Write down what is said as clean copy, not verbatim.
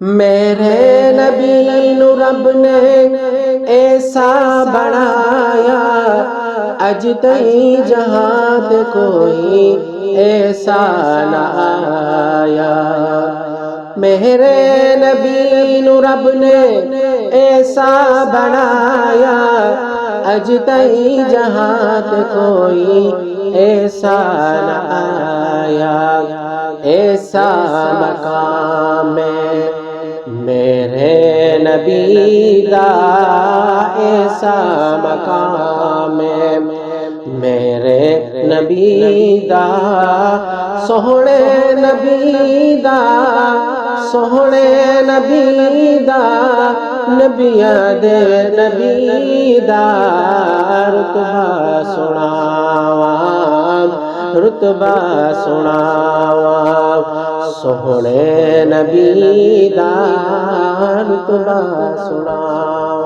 میرے نبی نو رب نے ایسا بنایا، اج تئیں جہاں تے کوئی ایسا نہ آیا۔ میرے نبی نو رب نے ایسا بنایا، اج تئیں جہاں تے کوئی ایسا نہ آیا۔ ایسا مقام میرے نبی دا، ایسا مقام میرے نبی دا، سوہنے نبی دا، سوہنے نبی دا، نبیاں دے نبی دا رتبہ سناواں، رتبہ سناواں، سوہنے نبی دا رتبہ سناواں۔